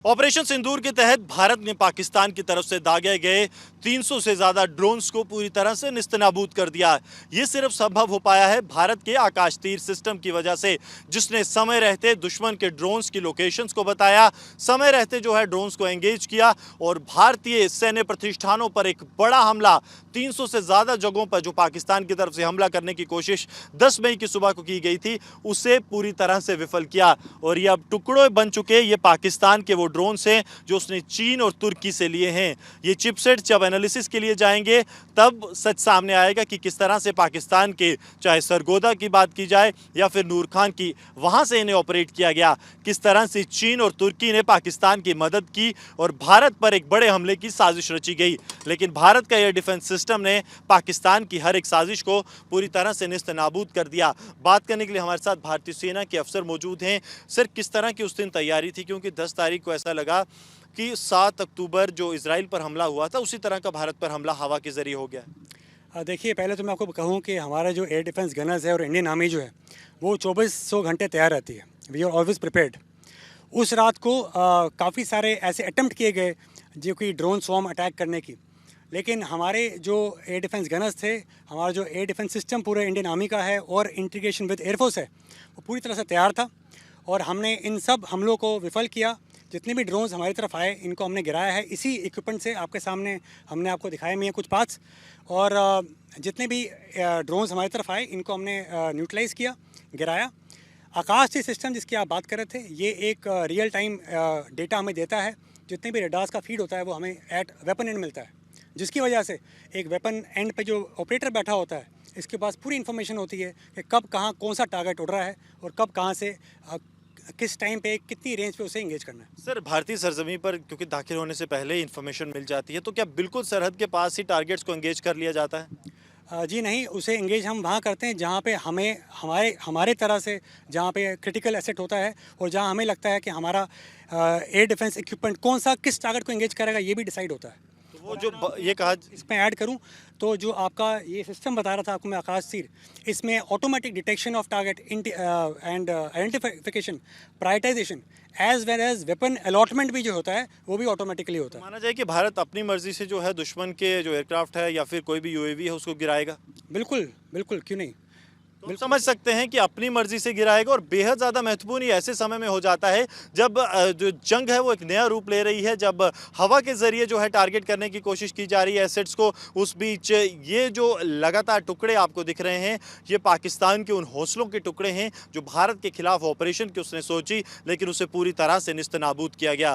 Operation सिंदूर के तहत भारत ने पाकिस्तान की तरफ से दागे गए 300 से ज्यादा ड्रोन्स को पूरी तरह से निस्तनाबूद कर दिया। ये सिर्फ संभव हो पाया है भारत के आकाश तीर सिस्टम की वजह से, जिसने समय रहते दुश्मन के ड्रोन्स की लोकेशंस को बताया, समय रहते जो है ड्रोन्स को एंगेज किया और भारतीय सैन्य प्रतिष्ठानों पर एक बड़ा हमला 300 से ज्यादा जगहों पर जो पाकिस्तान की तरफ से हमला करने की कोशिश 10 मई की सुबह को की गई थी, उसे पूरी तरह से विफल किया। और ये अब टुकड़ों बन चुके ये पाकिस्तान के वो ड्रोन्स हैं जो उसने चीन और तुर्की से लिए हैं। ये चिपसेट जब एनालिसिस के लिए जाएंगे तब सच सामने आएगा कि किस तरह से पाकिस्तान के, चाहे सरगोदा की बात की जाए या फिर नूर खान की, वहां से इन्हें ऑपरेट किया गया, किस तरह से चीन और तुर्की ने पाकिस्तान की मदद की और भारत पर एक बड़े हमले की साजिश रची गई। लेकिन भारत का एयर डिफेंस सिस्टम ने पाकिस्तान की हर एक साजिश को पूरी तरह से निस्तनाबूद कर दिया। बात करने के लिए हमारे साथ भारतीय सेना के अफसर मौजूद हैं। सर, किस तरह की उस दिन तैयारी थी, क्योंकि 10 तारीख को ऐसा लगा कि 7 अक्टूबर जो इजराइल पर हमला हुआ था उसी तरह का भारत पर हमला हवा के जरिए हो गया। देखिए, पहले तो मैं आपको कहूँ कि हमारा जो एयर डिफेंस गनर्स है और इंडियन आर्मी जो है वो 2400 घंटे तैयार रहती है। We are always prepared. उस रात को काफ़ी सारे ऐसे अटेम्प्ट किए गए जो कि ड्रोन स्वॉर्म अटैक करने की, लेकिन हमारे जो एयर डिफेंस गनर्स थे, हमारा जो एयर डिफेंस सिस्टम पूरे इंडियन आर्मी का है और इंटीग्रेशन विद एयरफोर्स है, वो पूरी तरह से तैयार था और हमने इन सब हमलों को विफल किया। जितने भी ड्रोन्स हमारी तरफ आए इनको हमने गिराया है। इसी इक्विपमेंट से आपके सामने हमने आपको दिखाए भी हैं कुछ पार्ट्स, और जितने भी ड्रोन्स हमारी तरफ आए इनको हमने न्यूट्रलाइज़ किया, गिराया। आकाश तीर सिस्टम जिसकी आप बात कर रहे थे, ये एक रियल टाइम डेटा हमें देता है। जितने भी रडार्स का फीड होता है वो हमें एट वेपन एंड मिलता है, जिसकी वजह से एक वेपन एंड पे जो ऑपरेटर बैठा होता है इसके पास पूरी इन्फॉर्मेशन होती है कि कब कहाँ कौन सा टारगेट उड़ रहा है और कब कहाँ से किस टाइम पे कितनी रेंज पे उसे एंगेज करना है। सर, भारतीय सरजमी पर क्योंकि दाखिल होने से पहले ही इन्फॉर्मेशन मिल जाती है, तो क्या बिल्कुल सरहद के पास ही टारगेट्स को एंगेज कर लिया जाता है? जी नहीं, उसे एंगेज हम वहाँ करते हैं जहाँ पे हमें हमारे तरह से जहाँ पे क्रिटिकल एसेट होता है और जहाँ हमें लगता है कि हमारा एयर डिफेंस इक्विपमेंट कौन सा किस टारगेट को एंगेज करेगा, ये भी डिसाइड होता है। तो वो जो ये कहा, इसमें ऐड करूं तो जो आपका ये सिस्टम बता रहा था आपको मैं आकाश तीर, इसमें automatic detection of target and identification, prioritization as well as weapon allotment भी जो होता है वो भी ऑटोमेटिकली होता है। माना जाए कि भारत अपनी मर्जी से जो है दुश्मन के जो एयरक्राफ्ट है या फिर कोई भी यूएवी है उसको गिराएगा? बिल्कुल बिल्कुल, क्यों नहीं। तो हम समझ सकते हैं कि अपनी मर्जी से गिराएगा। और बेहद ज़्यादा महत्वपूर्ण ये ऐसे समय में हो जाता है जब जो जंग है वो एक नया रूप ले रही है, जब हवा के ज़रिए जो है टारगेट करने की कोशिश की जा रही है एसेट्स को। उस बीच ये जो लगातार टुकड़े आपको दिख रहे हैं, ये पाकिस्तान के उन हौसलों के टुकड़े हैं जो भारत के खिलाफ ऑपरेशन की उसने सोची, लेकिन उसे पूरी तरह से निस्तनाबूद किया गया।